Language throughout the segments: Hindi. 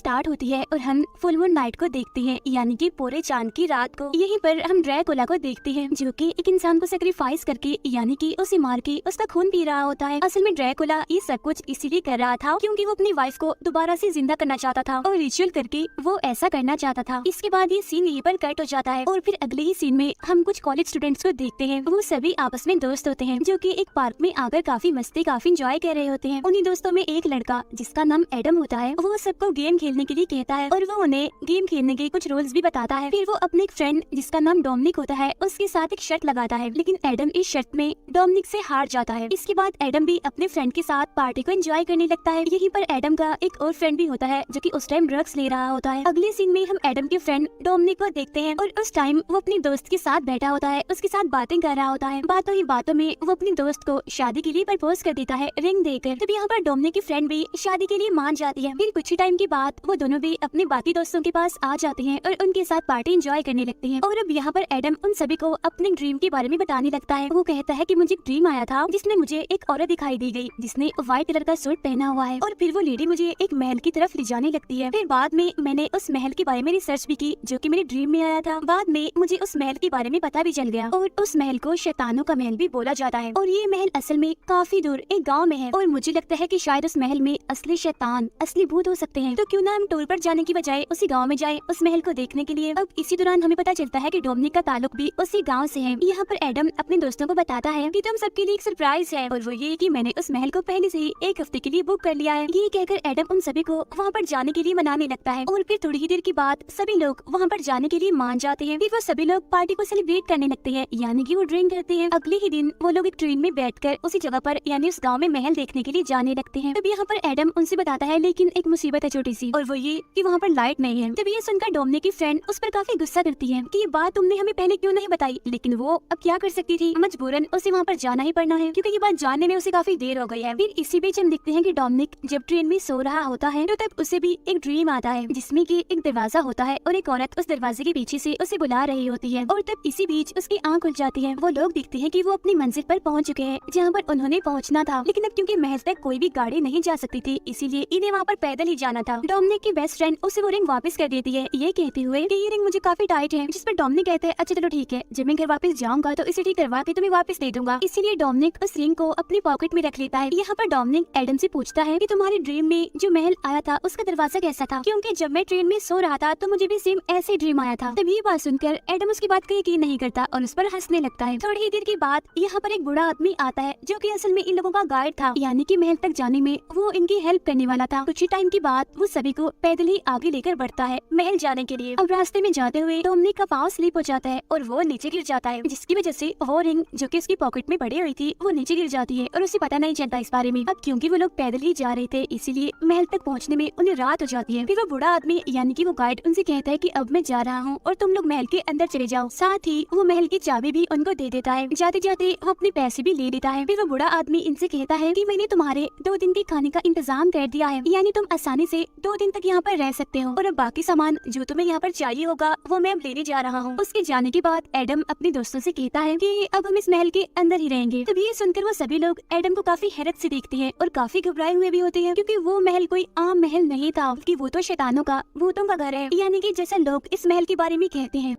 स्टार्ट होती है और हम फुल मून नाइट को देखते हैं, यानी कि पूरे चांद की रात को। यहीं पर हम ड्रैकुला को देखते हैं जो कि एक इंसान को सेक्रीफाइस करके यानी कि उसे मार के उसका खून पी रहा होता है। असल में ड्रैकुला ये सब कुछ इसीलिए कर रहा था क्योंकि वो अपनी वाइफ को दोबारा से जिंदा करना चाहता था और रिचुअल करके वो ऐसा करना चाहता था। इसके बाद ये सीन यहीं पर कट हो जाता है और फिर अगले ही सीन में हम कुछ कॉलेज स्टूडेंट्स को देखते हैं। वो सभी आपस में दोस्त होते हैं जो कि एक पार्क में आकर काफी मस्ती काफी इंजॉय कर रहे होते हैं। उन्हीं दोस्तों में एक लड़का जिसका नाम एडम होता है, वो सबको गेम खेलने के लिए कहता है और वो उन्हें गेम खेलने के कुछ रूल्स भी बताता है। फिर वो अपने एक फ्रेंड जिसका नाम डोमिनिक होता है उसके साथ एक शर्त लगाता है, लेकिन एडम इस शर्त में डोमिनिक से हार जाता है। इसके बाद एडम भी अपने फ्रेंड के साथ पार्टी को एंजॉय करने लगता है। यहीं पर एडम का एक और फ्रेंड भी होता है जो कि उस टाइम ड्रग्स ले रहा होता है। अगले सीन में हम एडम के फ्रेंड डोमिनिक को देखते हैं और उस टाइम वो अपनी दोस्त के साथ बैठा होता है, उसके साथ बातें कर रहा होता है। बातों ही बातों में वो अपनी दोस्त को शादी के लिए प्रपोज कर देता है रिंग देकर। तब यहाँ पर डोमिनिक की फ्रेंड भी शादी के लिए मान जाती है। फिर कुछ ही टाइम के बाद वो दोनों भी अपने बाकी दोस्तों के पास आ जाते हैं और उनके साथ पार्टी एंजॉय करने लगते हैं। और अब यहाँ पर एडम उन सभी को अपने ड्रीम के बारे में बताने लगता है। वो कहता है कि मुझे एक ड्रीम आया था जिसमें मुझे एक औरत दिखाई दी गई जिसने व्हाइट कलर का सूट पहना हुआ है और फिर वो लेडी मुझे एक महल की तरफ ले जाने लगती है। फिर बाद में मैंने उस महल के बारे में रिसर्च भी की जो कि मेरे ड्रीम में आया था। बाद में मुझे उस महल के बारे में पता भी चल गया और उस महल को शैतानों का महल भी बोला जाता है और ये महल असल में काफी दूर एक गाँव में है और मुझे लगता है कि शायद उस महल में असली शैतान असली भूत हो सकते हैं। तो क्यों ना हम टूर पर जाने की बजाय उसी गाँव में जाए उस महल को देखने के लिए। अब इसी दौरान हमें पता चलता है कि डोमिनिक का ताल्लुक भी उसी गाँव से है। यहाँ पर एडम अपने दोस्तों को बताता है कि तुम सबके लिए एक सरप्राइज है और वो ये कि मैंने उस महल को पहले से ही एक हफ्ते के लिए बुक कर लिया है। ये कहकर एडम उन सभी को वहाँ पर जाने के लिए मनाने लगता है और फिर थोड़ी ही देर के बाद सभी लोग वहाँ पर जाने के लिए मान जाते हैं। फिर वो सभी लोग पार्टी को सेलिब्रेट करने लगते हैं, यानी कि वो ड्रिंक करते हैं। अगले ही दिन वो लोग एक ट्रेन में बैठकर उसी जगह पर यानी उस गाँव में महल देखने के लिए जाने लगते हैं। तब यहाँ पर एडम उनसे बताता है लेकिन एक मुसीबत है छोटी सी, और वो ये कि वहाँ पर लाइट नहीं है। तब ये सुनकर डोमिनिक की फ्रेंड उस पर काफी गुस्सा करती है कि ये बात तुमने हमें पहले क्यों नहीं बताई, लेकिन वो अब क्या कर सकती थी, मजबूरन उसे वहाँ पर जाना ही पड़ना है क्योंकि ये बात जानने में उसे काफी देर हो गई है। फिर इसी बीच हम देखते हैं कि डोमिनिक जब ट्रेन में सो रहा होता है तो तब उसे भी एक ड्रीम आता है जिसमें कि एक दरवाजा होता है और एक औरत उस दरवाजे के पीछे से उसे बुला रही होती है और तब इसी बीच उसकी आंख खुल जाती है। वो लोग दिखते हैं कि वो अपनी मंजिल पर पहुंच चुके हैं जहां पर उन्होंने पहुंचना था, लेकिन अब क्योंकि महल तक कोई भी गाड़ी नहीं जा सकती थी इसीलिए इन्हें वहाँ पर पैदल ही जाना था। डोमिनिक की बेस्ट फ्रेंड उसे वो रिंग वापस कर देती है ये कहते हुए कि ये रिंग मुझे काफी टाइट है, जिस पर डोमिनिक कहता है अच्छा चलो ठीक है, जब मैं घर वापस जाऊंगा तो इसे ठीक करवा के तुम्हें वापस दे दूंगा। इसीलिए डोमिनिक उस रिंग को अपनी पॉकेट में रख लेता है। यहाँ पर डोमिनिक एडम से पूछता है कि तुम्हारे ड्रीम में जो महल आया था उसका दरवाजा कैसा था, क्योंकि जब मैं ट्रेन में सो रहा था तो मुझे भी सेम ऐसे ड्रीम आया था। तभी ये बात सुनकर एडम उसकी बात का यकीन नहीं करता और उस पर हंसने लगता है। थोड़ी ही देर के बाद यहाँ पर एक बूढ़ा आदमी आता है जो कि असल में इन लोगों का गाइड था, यानी कि महल तक जाने में वो इनकी हेल्प करने वाला था। कुछ ही टाइम के बाद वो सभी को पैदल ही आगे लेकर बढ़ता है महल जाने के लिए। अब रास्ते में जाते हुए डोमिनिक का पाँव स्लिप हो जाता है और वो नीचे गिर जाता है, जिसकी वजह से वो रिंग जो कि उसकी पॉकेट में पड़ी हुई थी वो नीचे गिर जाती है और उसे पता नहीं चलता इस बारे में। अब क्योंकि वो लोग पैदल ही जा रहे थे इसीलिए महल तक पहुँचने में उन्हें रात हो जाती है। फिर वो बूढ़ा आदमी यानी कि वो गाइड उनसे कहता है कि अब मैं जा रहा हूँ और तुम लोग महल के अंदर चले जाओ। साथ ही वो महल की चाबी भी उनको दे देता है। जाते जाते वो अपने पैसे भी ले लेता है। फिर वो बूढ़ा आदमी इनसे कहता है कि मैंने तुम्हारे 2 दिन के खाने का इंतजाम कर दिया है, यानी तुम आसानी से 2 दिन तक यहाँ पर रह सकते हो और अब बाकी सामान जो तुम्हें यहाँ पर चाहिए होगा वो मैं अब लेने जा रहा हूँ। उसके जाने के बाद एडम अपने दोस्तों से कहता है कि अब हम इस महल के अंदर ही रहेंगे। तब ये सुनकर वो सभी लोग एडम को काफी हैरत से देखते हैं और काफी घबराए हुए भी होते हैं क्योंकि वो महल कोई आम महल नहीं था कि वो तो शैतानों का भूतों का घर है, यानी कि जैसा लोग इस महल के बारे में कहते हैं।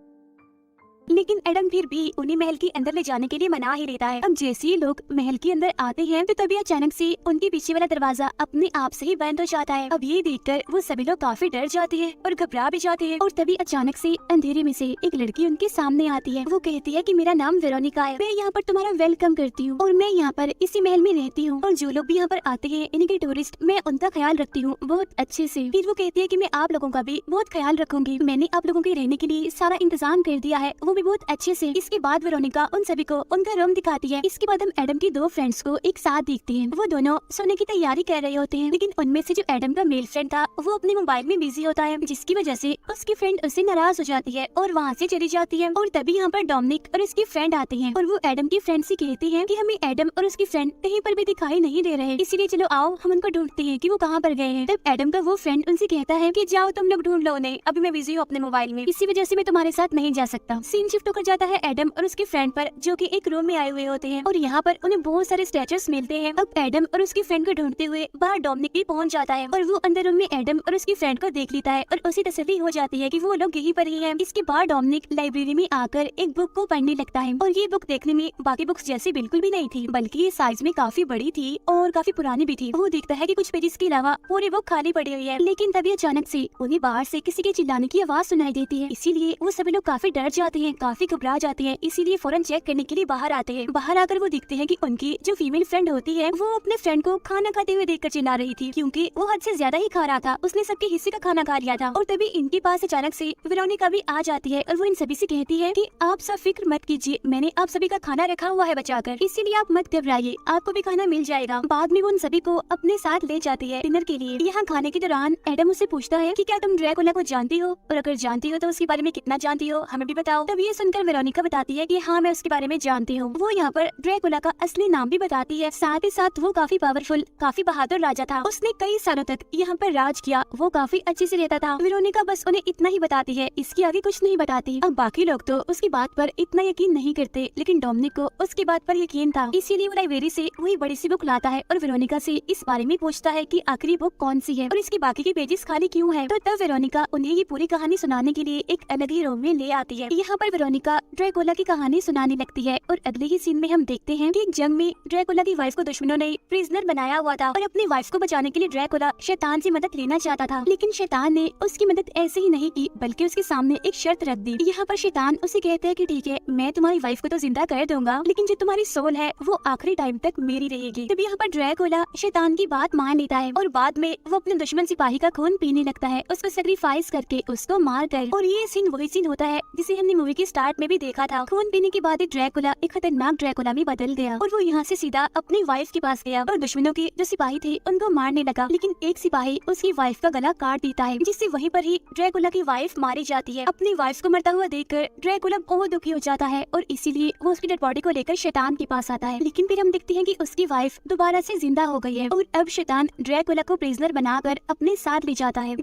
लेकिन एडम फिर भी उन्हें महल के अंदर ले जाने के लिए मना ही देता है। अब जैसे ही लोग महल के अंदर आते हैं तो तभी अचानक से उनके पीछे वाला दरवाजा अपने आप से ही बंद हो जाता है। अब ये देखकर वो सभी लोग काफी डर जाते हैं और घबरा भी जाते हैं और तभी अचानक से अंधेरे में से एक लड़की उनके सामने आती है। वो कहती है कि मेरा नाम वेरोनिका है, मैं यहाँ पर तुम्हारा वेलकम करती हूँ और मैं यहाँ पर इसी महल में रहती हूँ और जो लोग भी यहाँ पर आते हैं इनके टूरिस्ट, मैं उनका ख्याल रखती हूँ बहुत अच्छे से। फिर वो कहती है कि मैं आप लोगों का भी बहुत ख्याल रखूंगी, मैंने आप लोगों के रहने के लिए सारा इंतजाम कर दिया है, वो भी बहुत अच्छे से। इसके बाद वेरोनिका उन सभी को उनका रूम दिखाती है। इसके बाद हम एडम की 2 फ्रेंड्स को एक साथ देखते हैं। वो दोनों सोने की तैयारी कर रहे होते हैं, लेकिन उनमें से जो एडम का मेल फ्रेंड था वो अपने मोबाइल में बिजी होता है, जिसकी वजह से उसकी फ्रेंड उससे नाराज हो जाती है और वहाँ से चली जाती है। और तभी यहाँ पर डोमिनिक और उसकी फ्रेंड आते हैं और वो एडम की फ्रेंड से कहती है कि हमें एडम और उसकी फ्रेंड कहीं पर भी दिखाई नहीं दे रहे, इसीलिए चलो आओ हम उनको ढूंढते हैं कि वो कहाँ पर गए हैं। तब एडम का वो फ्रेंड उनसे कहता है कि जाओ तुम लोग ढूंढ लो उन्हें, अभी मैं बिजी हूँ अपने मोबाइल में, इसी वजह से मैं तुम्हारे साथ नहीं जा सकता। सीन सीन शिफ्ट होकर जाता है एडम और उसके फ्रेंड पर, जो कि एक रूम में आए हुए होते हैं और यहाँ पर उन्हें बहुत सारे स्ट्रेचर्स मिलते हैं। अब एडम और उसकी फ्रेंड को ढूंढते हुए बाहर डोमिनिक भी पहुंच जाता है और वो अंदर रूम में एडम और उसकी फ्रेंड को देख लेता है और उसे तसल्ली हो जाती है कि वो लोग यहीं पर ही हैं। इसके बाद डोमिनिक लाइब्रेरी में आकर एक बुक को पढ़ने लगता है और ये बुक देखने में बाकी बुक्स जैसी बिल्कुल भी नहीं थी, बल्कि ये साइज में काफी बड़ी थी और काफी पुरानी भी थी। वो देखता है कि कुछ पेजेस के अलावा पूरी बुक खाली पड़ी हुई है, लेकिन तभी अचानक से उन्हें बाहर से किसी के चिल्लाने की आवाज सुनाई देती है। इसीलिए वो सभी लोग काफी डर जाते हैं, काफी घबरा जाते हैं, इसीलिए फौरन चेक करने के लिए बाहर आते हैं। बाहर आकर वो देखते हैं कि उनकी जो फीमेल फ्रेंड होती है वो अपने फ्रेंड को खाना खाते हुए देखकर चिल्ला रही थी, क्योंकि वो हद से ज्यादा ही खा रहा था। उसने सबके हिस्से का खाना खा लिया था और तभी इनके पास अचानक से वेरोनिका भी आ जाती है और वो इन सभी से कहती है कि आप सब फिक्र मत कीजिए, मैंने आप सभी का खाना रखा हुआ है बचाकर, इसीलिए आप मत घबराइए, आपको भी खाना मिल जाएगा। बाद में वो उन सभी को अपने साथ ले जाती है डिनर के लिए। यहाँ खाने के दौरान एडम उससे पूछता है कि क्या तुम ड्रैकुला को जानती हो, और अगर जानती हो तो उसके बारे में कितना जानती हो, हमें भी बताओ। तब ये सुनकर वेरोनिका बताती है कि हाँ, मैं उसके बारे में जानती हूँ। वो यहाँ पर ड्रैकुला का असली नाम भी बताती है, साथ ही साथ वो काफी पावरफुल, काफी बहादुर राजा था। उसने कई सालों तक यहाँ पर राज किया, वो काफी अच्छे से रहता था। वेरोनिका बस उन्हें इतना ही बताती है, इसके आगे कुछ नहीं बताती। अब बाकी लोग तो उसकी बात पर इतना यकीन नहीं करते, लेकिन डोमिनिक को उसकी बात पर यकीन था, इसीलिए वो लाइब्रेरी से वही बड़ी सी बुक लाता है और वेरोनिका से इस बारे में पूछता है कि आखिरी बुक कौन सी है और इसके बाकी के पेजेस खाली क्यों है। तो तब वेरोनिका उन्हें ये पूरी कहानी सुनाने के लिए एक अलग ही रूम में ले आती है। यहाँ पर वेरोनिका ड्रैकुला की कहानी सुनाने लगती है और अगले ही सीन में हम देखते हैं कि एक जंग में ड्रैकुला की वाइफ को दुश्मनों ने प्रिजनर बनाया हुआ था और अपनी वाइफ को बचाने के लिए ड्रैकुला शैतान से मदद लेना चाहता था, लेकिन शैतान ने उसकी मदद ऐसे ही नहीं की, बल्कि उसके सामने एक शर्त रख दी। यहाँ पर शैतान उसे कहता है कि ठीक है, मैं तुम्हारी वाइफ को तो जिंदा कर दूंगा, लेकिन जो तुम्हारी सोल है वो आखिरी टाइम तक मेरी रहेगी। तब यहाँ पर ड्रैकुला शैतान की बात मान लेता है और बाद में वो अपने दुश्मन सिपाही का खून पीने लगता है, उसको सेक्रीफाइस करके, उसको मार कर। और ये सीन वही सीन होता है जिसे हमने मूवी के स्टार्ट में भी देखा था। खून पीने के बाद ड्रैकुला एक खतरनाक ड्रैकुला में बदल गया और वो यहाँ से सीधा अपनी वाइफ के पास गया और दुश्मनों के जो सिपाही थे उनको मारने लगा, लेकिन एक सिपाही उसकी वाइफ का गला काट देता है, जिससे वहीं पर ही ड्रैकुला की वाइफ मारी जाती है। अपनी वाइफ को मरता हुआ देखकर ड्रैकुला बहुत दुखी हो जाता है और इसीलिए वो उसकी डेड बॉडी को लेकर शैतान के पास आता है, लेकिन फिर हम देखते हैं कि उसकी वाइफ दोबारा से जिंदा हो गई है और अब शैतान ड्रैकुला को प्रिजनर बनाकर अपने साथ ले जाता है।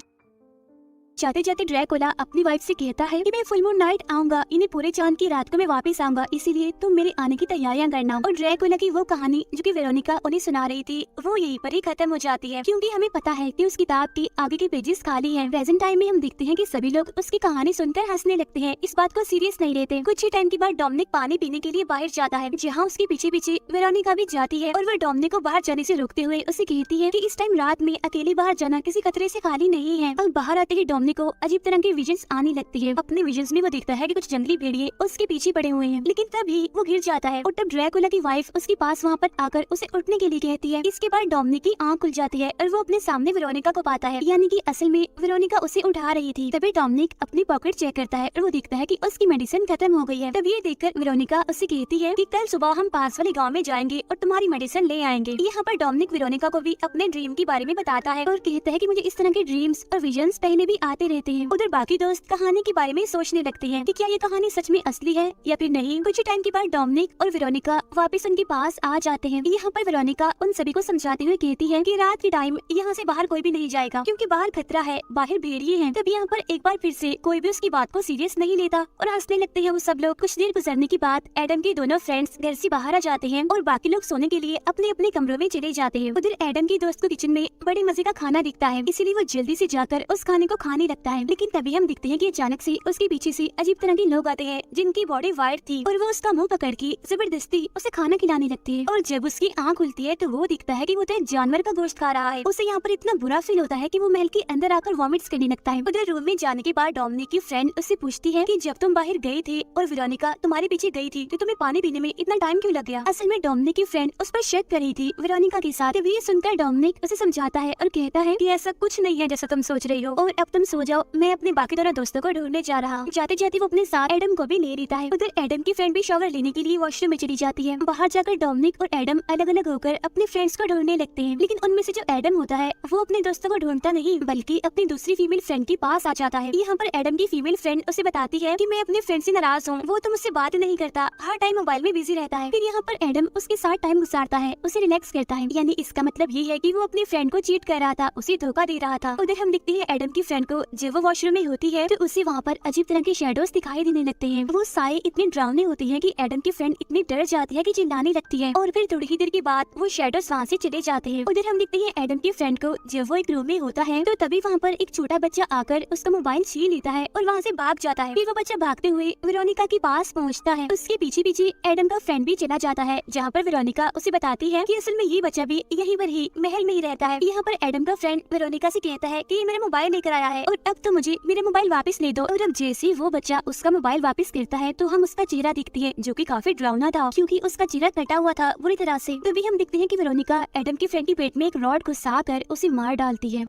जाते जाते ड्रैकुला अपनी वाइफ से कहता है कि मैं फुल मून नाइट आऊंगा, इन्हें पूरे चांद की रात को मैं वापस आऊंगा, इसीलिए तुम मेरे आने की तैयारियां करना। और ड्रैकुला की वो कहानी जो कि वेरोनिका उन्हें सुना रही थी वो यहीं पर ही खत्म हो जाती है, क्योंकि हमें पता है कि उस किताब के आगे के पेजेस खाली हैं। प्रेजेंट टाइम में हम देखते हैं कि सभी लोग उसकी कहानी सुनकर हंसने लगते हैं, इस बात को सीरियस नहीं लेते। कुछ ही टाइम के बाद डोमिनिक पानी पीने के लिए बाहर जाता है, जहाँ उसके पीछे पीछे वेरोनिका भी जाती है और वह डोमिनिक को बाहर जाने से रोकते हुए उसे कहती है कि इस टाइम रात में अकेले बाहर जाना किसी खतरे से खाली नहीं है। और बाहर आते ही डोमिनिक को अजीब तरह की विजन्स आने लगती है। अपने विजन्स में वो देखता है कि कुछ जंगली भेड़िए उसके पीछे पड़े हुए हैं, लेकिन तभी वो गिर जाता है और तब ड्रैकुला की वाइफ उसके पास वहाँ पर आकर उसे उठने के लिए कहती है। इसके बाद डोमिनिक की आंख खुल जाती है और वो अपने सामने वेरोनिका को पाता है, यानी कि असल में वेरोनिका उसे उठा रही थी। तभी डोमिनिक अपनी पॉकेट चेक करता है और वो देखता है कि उसकी मेडिसिन खत्म हो गई है। तब ये देखकर वेरोनिका उससे कहती है कि कल सुबह हम पास वाले गाँव में जाएंगे और तुम्हारी मेडिसिन ले आएंगे। यहाँ पर डोमिनिक वेरोनिका को भी अपने ड्रीम के बारे में बताता है और कहता है कि मुझे इस तरह के ड्रीम्स और विजन्स पहले भी आते रहते हैं। उधर बाकी दोस्त कहानी के बारे में सोचने लगते हैं कि क्या ये कहानी सच में असली है या फिर नहीं। कुछ टाइम के बाद डोमिनिक और वेरोनिका वापस उनके पास आ जाते हैं। यहाँ पर वेरोनिका उन सभी को समझाते हुए कहती है कि रात के टाइम यहाँ से बाहर कोई भी नहीं जाएगा, क्योंकि बाहर खतरा है, बाहर भेड़िए हैं। तब यहाँ पर एक बार फिर से कोई भी उसकी बात को सीरियस नहीं लेता और हंसने लगते हैं वो सब लोग। कुछ देर गुजरने के बाद एडम के दोनों फ्रेंड्स घर से बाहर आ जाते हैं और बाकी लोग सोने के लिए अपने अपने कमरों में चले जाते हैं। उधर एडम की दोस्त को किचन में बड़े मजे का खाना दिखता है, इसीलिए वो जल्दी से जाकर उस खाने को खाने लगता है, लेकिन तभी हम दिखते हैं कि अचानक से उसके पीछे से अजीब तरह के लोग आते हैं जिनकी बॉडी वाइट थी और वो उसका मुंह पकड़ के जबरदस्ती उसे खाना खिलाने लगते हैं। और जब उसकी आंख खुलती है तो वो दिखता है कि वो तो एक जानवर का गोश्त खा रहा है। उसे यहाँ पर इतना बुरा फील होता है कि वो महल के अंदर आकर वॉमिट्स करने लगता है। उधर रूम में जाने के बाद डोमिनिक की फ्रेंड उससे पूछती है कि जब तुम बाहर गए थे और वेरोनिका तुम्हारे पीछे गई थी तो तुम्हें पानी पीने में इतना टाइम क्यों लग गया। असल में डोमिनिक की फ्रेंड उस पर शक कर रही थी वेरोनिका के साथ। ये सुनकर डोमिनिक उसे समझाता है और कहता है कि ऐसा कुछ नहीं है जैसा तुम सोच रही हो, और अब तुम सो जाओ, मैं अपने बाकी दोनों दोस्तों को ढूंढने जा रहा हूँ। जाते जाते वो अपने साथ एडम को भी ले लेता है। उधर एडम की फ्रेंड भी शॉवर लेने के लिए वॉशरूम में चली जाती है। बाहर जाकर डोमिनिक और एडम अलग अलग होकर अपने फ्रेंड्स को ढूंढने लगते हैं, लेकिन उनमें से जो एडम होता है वो अपने दोस्तों को ढूंढता नहीं बल्कि अपनी दूसरी फीमेल फ्रेंड के पास आ जाता है। यहाँ पर एडम की फीमेल फ्रेंड उसे बताती है कि मैं अपने फ्रेंड से नाराज हूँ, वो तो मुझसे बात नहीं करता, हर टाइम मोबाइल में बिजी रहता है। फिर यहाँ पर एडम उसके साथ टाइम गुजारता है, उसे रिलैक्स करता है, यानी इसका मतलब ये है कि वो अपने फ्रेंड को चीट कर रहा था, उसे धोखा दे रहा था। उधर हम देखते हैं एडम की फ्रेंड को जब वो वॉशरूम में होती है तो उसे वहाँ पर अजीब तरह के शेडोज दिखाई देने लगते हैं। वो साए इतने डरावने होते हैं कि एडम की फ्रेंड इतनी डर जाती है कि चिल्लाने लगती है और फिर थोड़ी ही देर के बाद वो शेडोज वहाँ से चले जाते हैं। उधर हम देखते हैं एडम की फ्रेंड को जब वो एक रूम में होता है तो तभी वहाँ पर एक छोटा बच्चा आकर उसका मोबाइल छीन लेता है और वहाँ से भाग जाता है। फिर वो बच्चा भागते हुए वेरोनिका के पास पहुँचता है। उसके पीछे पीछे एडम का फ्रेंड भी चला जाता है, जहाँ पर वेरोनिका उसे बताती है कि असल में ये बच्चा भी यहीं पर ही महल में ही रहता है। यहाँ पर एडम का फ्रेंड वेरोनिका से कहता है कि मेरा मोबाइल लेकर आया है और अब तो मुझे मेरा मोबाइल वापस ले दो। और अब जैसे वो बच्चा उसका मोबाइल वापस करता है तो हम उसका चेहरा दिखती है जो कि काफी डरावना था, क्योंकि उसका चेहरा कटा हुआ था बुरी तरह से। तभी हम देखते हैं कि वेरोनिका एडम की फ्रेंड के पेट में एक रॉड घुसा कर उसे मार डालती है।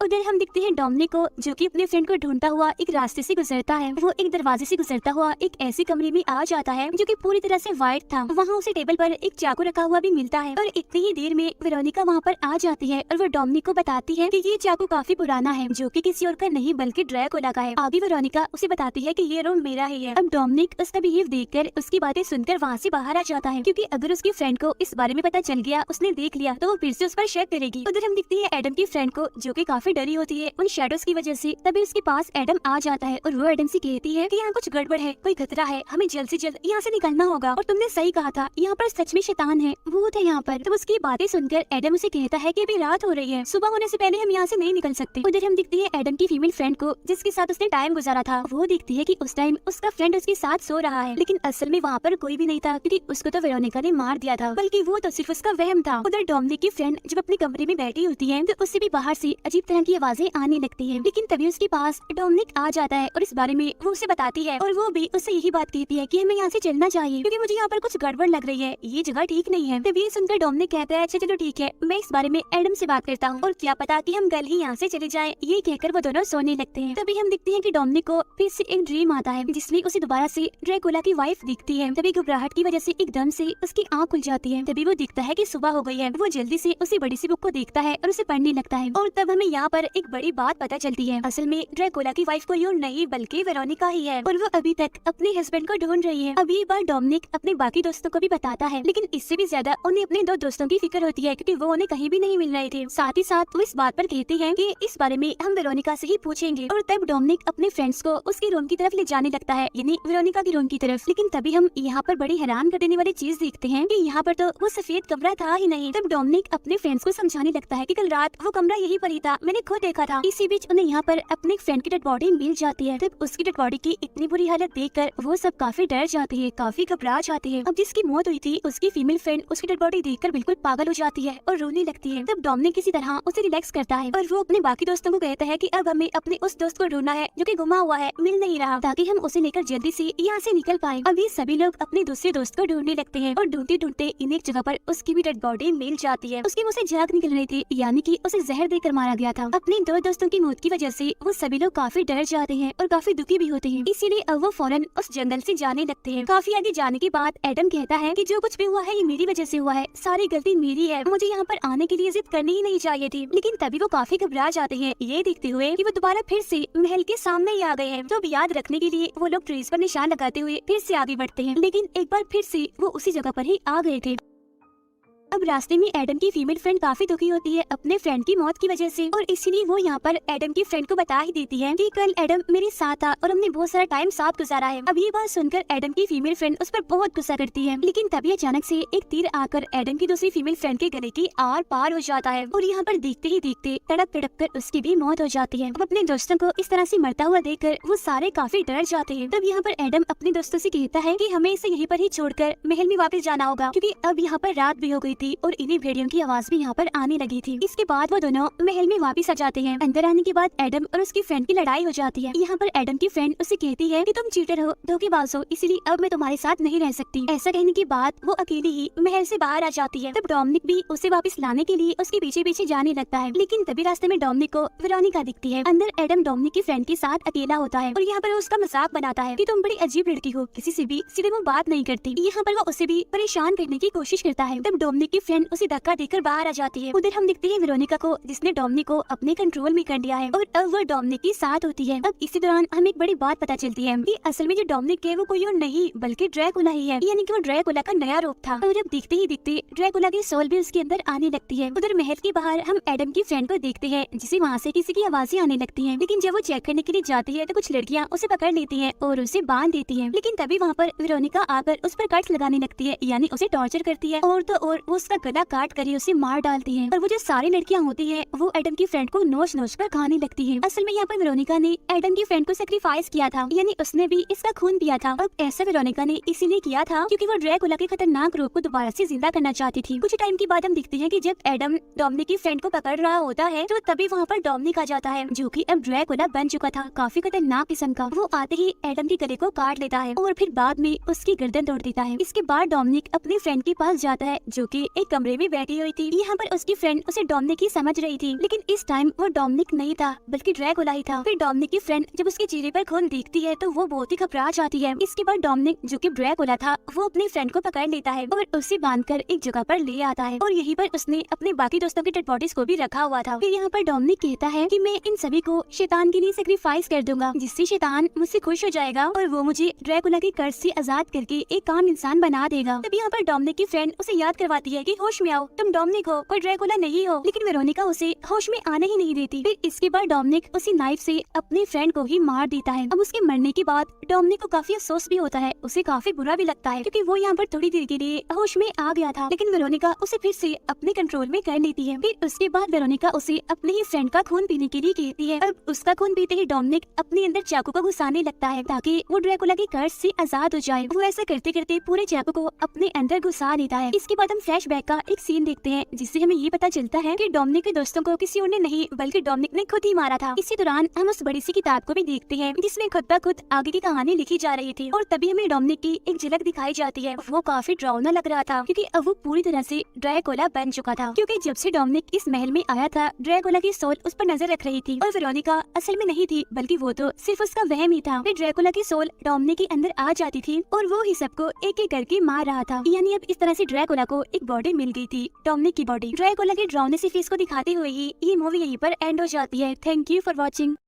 उधर हम देखते हैं डोमिनिक को जो कि अपने फ्रेंड को ढूंढता हुआ एक रास्ते से गुजरता है। वो एक दरवाजे से गुजरता हुआ एक ऐसे कमरे में आ जाता है जो कि पूरी तरह से व्हाइट था। वहाँ उसे टेबल पर एक चाकू रखा हुआ भी मिलता है और इतनी ही देर में वेरोनिका वहाँ पर आ जाती है और वो डोमिनिक को बताती है कि ये चाकू काफी पुराना है, जो कि किसी और का नहीं बल्कि ड्रैकुला का है। आगे वेरोनिका उसे बताती है कि ये रूम मेरा ही है। अब डोमिनिक उसका बिहेव देखकर उसकी बातें सुनकर वहाँ से बाहर आ जाता है, क्योंकि अगर उसकी फ्रेंड को इस बारे में पता चल गया, उसने देख लिया, तो वो फिर से उस पर शक करेगी। उधर हम देखते हैं एडम की फ्रेंड को जो कि काफी डरी होती है उन शेडोज की वजह से। तभी उसके पास एडम आ जाता है और वो एडम से कहती है कि यहाँ कुछ गड़बड़ है, कोई खतरा है, हमें जल्द से जल्द यहाँ से निकलना होगा। और तुमने सही कहा था, यहाँ पर सच में शैतान है, भूत है यहाँ पर। तो उसकी बातें सुनकर एडम उसे कहता है कि अभी रात हो रही है, सुबह होने से पहले हम यहाँ से नहीं निकल सकते। उधर हम दिखती है एडम की फीमेल फ्रेंड को जिसके साथ उसने टाइम गुजारा था। वो देखती है कि उस टाइम उसका फ्रेंड उसके साथ सो रहा है, लेकिन असल में वहाँ पर कोई भी नहीं था, क्योंकि उसको तो वेरोनिका ने मार दिया था, बल्कि वो तो सिर्फ उसका वहम था। उधर डोमिनिक की फ्रेंड जब अपने कमरे में बैठी होती है तो उससे भी बाहर से अजीब तरह की आवाजें आने लगती है, लेकिन तभी उसके पास डोमिनिक आ जाता है और इस बारे में वो उसे बताती है और वो भी उससे यही बात कहती है कि हमें यहाँ से चलना चाहिए, क्योंकि मुझे यहाँ पर कुछ गड़बड़ लग रही है, ये जगह ठीक नहीं है। तभी ये सुनकर डोमिनिक कहता है अच्छा चलो ठीक है, मैं इस बारे में एडम से बात करता हूँ और क्या पता कि हम कल ही यहाँ से चले जाएं। ये कहकर वो दोनों सोने लगते हैं। तभी हम देखते हैं कि डोमिनिक को फिर से एक ड्रीम आता है जिसमें उसे दोबारा से ड्रैकुला की वाइफ दिखती है। तभी घबराहट की वजह से एकदम से उसकी आँख खुल जाती है। तभी वो दिखता है कि सुबह हो गई है। वो जल्दी से उसी बड़ी सी बुक को देखता है और उसे पढ़ने लगता है और तब हमें यहाँ पर एक बड़ी बात पता चलती है। असल में ड्रैकुला की वाइफ कोई और नहीं बल्कि वेरोनिका ही है और वो अभी तक अपने हस्बैंड को ढूंढ रही है। अभी बार डोमिनिक अपने बाकी दोस्तों को भी बताता है, लेकिन इससे भी ज्यादा उन्हें अपने दो दोस्तों की फिक्र होती है, क्योंकि वो उन्हें कहीं भी नहीं मिल रहे थे। साथ ही साथ वो इस बात पर कहते हैं कि इस बारे में हम वेरोनिका से ही पूछेंगे। और तब डोमिनिक अपने फ्रेंड्स को उसकी रूम की तरफ ले जाने लगता है, यानी वेरोनिका की रूम की तरफ। लेकिन तभी हम यहाँ पर बड़ी हैरान कर देने वाली चीज देखते हैं कि यहाँ पर तो वो सफेद कमरा था ही नहीं। तब डोमिनिक अपने फ्रेंड्स को समझाने लगता है कि कल रात वो कमरा यहीं पर ही था, मैंने खुद देखा था। इसी बीच उन्हें यहाँ पर अपने फ्रेंड की डेड बॉडी मिल जाती है। तब उसकी डेड बॉडी की इतनी बुरी हालत देखकर वो सब काफी डर जाते हैं, काफी घबरा जाते हैं। अब जिसकी मौत हुई थी उसकी फीमेल फ्रेंड उसकी डेड बॉडी देखकर बिल्कुल पागल हो जाती है और रोने लगती है। तब डोमिनिक किसी तरह उसे रिलैक्स करता है और वो अपने बाकी दोस्तों को कहता है कि अब हमें अपने उस दोस्त को ढूंढना है जो कि गुमा हुआ है, मिल नहीं रहा, ताकि हम उसे लेकर जल्दी से यहाँ से निकल पाए। अब ये सभी लोग अपने दूसरे दोस्त को ढूंढने लगते हैं और ढूंढते ढूंढते इन एक जगह पर उसकी भी डेड बॉडी मिल जाती है। उसके मुँह से झाग निकल रही थी, यानी कि उसे जहर देकर मारा गया था। अपने दो दोस्तों की मौत की वजह से वो सभी लोग काफी डर जाते हैं और काफी दुखी भी होते हैं। इसीलिए अब वो फौरन उस जंगल से जाने लगते हैं। काफी आगे जाने के बाद एडम कहता है कि जो कुछ भी हुआ है ये मेरी वजह से हुआ है, सारी गलती मेरी है, मुझे यहाँ पर आने के लिए जिद करनी ही नहीं चाहिए थी। लेकिन तभी वो काफी घबरा जाते हैं ये देखते हुए कि वो दोबारा फिर से महल के सामने ही आ गए हैं। तो अब याद रखने के लिए वो लोग ट्रीज पर निशान लगाते हुए फिर से आगे बढ़ते हैं, लेकिन एक बार फिर से वो उसी जगह पर ही आ गए थे। अब रास्ते में एडम की फीमेल फ्रेंड काफी दुखी होती है अपने फ्रेंड की मौत की वजह से, और इसीलिए वो यहाँ पर एडम की फ्रेंड को बता ही देती है कि कल एडम मेरे साथ था और हमने बहुत सारा टाइम साथ गुजारा है। अब ये बात सुनकर एडम की फीमेल फ्रेंड उस पर बहुत गुस्सा करती है, लेकिन तभी अचानक से एक तीर आकर एडम की दूसरी फीमेल फ्रेंड के गले की आर पार हो जाता है और यहाँ पर देखते ही देखते तड़प तड़प कर उसकी भी मौत हो जाती है। अब अपने दोस्तों को इस तरह से मरता हुआ देखकर वो सारे काफी डर जाते हैं। तब यहाँ पर एडम अपने दोस्तों से कहता है कि हमें इसे यहीं पर ही छोड़कर महल में वापस जाना होगा, क्योंकि अब यहाँ पर रात भी हो गई थी और इन्हीं भेड़ियों की आवाज भी यहाँ पर आने लगी थी। इसके बाद वो दोनों महल में वापस आ जाते हैं। अंदर आने के बाद एडम और उसकी फ्रेंड की लड़ाई हो जाती है। यहाँ पर एडम की फ्रेंड उसे कहती है कि तुम चीटर हो, धोखेबाज हो, इसलिए अब मैं तुम्हारे साथ नहीं रह सकती। ऐसा कहने के बाद वो अकेली ही महल से बाहर आ जाती है। तब डोमिनिक भी उसे वापस लाने के लिए उसके पीछे पीछे जाने लगता है, लेकिन तभी रास्ते में डोमिनिक को वेरोनिका दिखती है। अंदर एडम डोमिनिक की फ्रेंड के साथ अकेला होता है और यहाँ पर उसका मजाक बनाता है कि तुम बड़ी अजीब लड़की हो, किसी से भी सीधे वो बात नहीं करती। यहाँ पर वो उसे भी परेशान करने की कोशिश करता है। तब डोमिनिक डोमिनिक की फ्रेंड उसे धक्का देकर बाहर आ जाती है। उधर हम देखते हैं वेरोनिका को, जिसने डोमिनिक को अपने कंट्रोल में कर लिया है और अब वो डोमिनिक के साथ होती है। अब इसी दौरान हमें एक बड़ी बात पता चलती है कि असल में जो डोमिनिक है वो कोई और नहीं बल्कि ड्रैकुला ही है, यानी कि वो ड्रैकुला का नया रूप था। और अब देखते ही देखते ड्रैकुला की सोल भी उसके अंदर आने लगती है। उधर महल के बाहर हम एडम की फ्रेंड को देखते हैं, जिसे वहाँ से किसी की आवाजें आने लगती हैं। लेकिन जब वो चेक करने के लिए जाती है तो कुछ लड़कियाँ उसे पकड़ लेती हैं और उसे बांध देती हैं। लेकिन तभी वहाँ पर वेरोनिका आकर उस पर कट्स लगाने लगती है, यानी उसे टॉर्चर करती है और तो और वो उसका गला काट कर ही उसे मार डालती है। और वो जो सारी लड़कियाँ होती है वो एडम की फ्रेंड को नोच नोच कर खाने लगती है। असल में यहाँ पर वेरोनिका ने एडम की फ्रेंड को सेक्रीफाइस किया था, यानी उसने भी इसका खून पिया था। अब ऐसा वेरोनिका ने इसीलिए किया था क्योंकि वो ड्रैकुला के खतरनाक रूप को दोबारा से जिंदा करना चाहती थी। कुछ टाइम के बाद हम देखते हैं कि जब एडम डोमिनिक की फ्रेंड को पकड़ रहा होता है तो तभी वहाँ पर डोमिनिक आ जाता है, जो कि अब ड्रैकुला बन चुका था, काफी खतरनाक किस्म का। वो आते ही एडम के गले को काट लेता है और फिर बाद में उसकी गर्दन तोड़ देता है। इसके बाद डोमिनिक अपनी फ्रेंड के पास जाता है, जो कि एक कमरे में बैठी हुई थी। यहाँ पर उसकी फ्रेंड उसे डोमिनिक ही समझ रही थी, लेकिन इस टाइम वो डोमिनिक नहीं था बल्कि ड्रैकुला ही था। फिर डोमिनिक की फ्रेंड जब उसके चेहरे पर खून देखती है तो वो बहुत ही घबरा जाती है। इसके बाद डोमिनिक, जो कि ड्रैकुला था, वो अपनी फ्रेंड को पकड़ लेता है और उसे बांधकर एक जगह पर ले आता है और यहीं पर उसने अपने बाकी दोस्तों के डेड बॉडीज को भी रखा हुआ था। फिर यहाँ पर डोमिनिक कहता है कि मैं इन सभी को शैतान के लिए सेक्रीफाइस कर दूंगा, जिससे शैतान मुझसे खुश हो जाएगा और वो मुझे ड्रैकुला के कर्ज से आजाद करके एक काम इंसान बना देगा। तब यहाँ पर डोमिनिक की फ्रेंड उसे याद करवाती है कि होश में आओ, तुम डोमिनिक हो, कोई ड्रैकुला नहीं हो। लेकिन वेरोनिका उसे होश में आने ही नहीं देती। फिर इसके बाद डोमिनिक उसी नाइफ से अपनी फ्रेंड को ही मार देता है। अब उसके मरने के बाद डोमिनिक को काफी अफसोस भी होता है, उसे काफी बुरा भी लगता है क्योंकि वो यहाँ पर थोड़ी देर के लिए होश में आ गया था। लेकिन वेरोनिका उसे फिर से अपने कंट्रोल में कर लेती है। फिर उसके बाद वेरोनिका उसे अपने ही फ्रेंड का खून पीने के लिए कहती है। अब उसका खून पीते ही डोमिनिक अपने अंदर चाकू को घुसाने लगता है ताकि वो ड्रैकुला के कर्ज से आजाद हो जाए। वो ऐसा करते करते पूरे चाकू को अपने अंदर घुसा लेता है। इसके बाद हम फ्लैशबैक का एक सीन देखते हैं, जिससे हमें ये पता चलता है कि डोमिनिक के दोस्तों को किसी और ने नहीं बल्कि डोमिनिक ने खुद ही मारा था। इसी दौरान हम उस बड़ी सी किताब को भी देखते हैं, जिसमें खुद ब खुद आगे की कहानी लिखी जा रही थी। और तभी हमें डोमिनिक की एक झलक दिखाई जाती है। वो काफी डरावना लग रहा था क्योंकि अब वो पूरी तरह से ड्रैकुला बन चुका था, क्योंकि जब से डोमिनिक इस महल में आया था ड्रैकुला की सोल उस पर नजर रख रही थी और वेरोनिका असल में नहीं थी बल्कि वो तो सिर्फ उसका वहम ही था। फिर ड्रैकुला की सोल डोमिनिक के अंदर आ जाती थी और वो ही सबको एक एक करके मार रहा था। यानी अब इस तरह से ड्रैकुला को एक बॉडी मिल गई थी, डोमिनिक की बॉडी। ड्रैकुला के डरावने से फेस को दिखाते हुए ही ये मूवी यहीं पर एंड हो जाती है। Thank you for watching.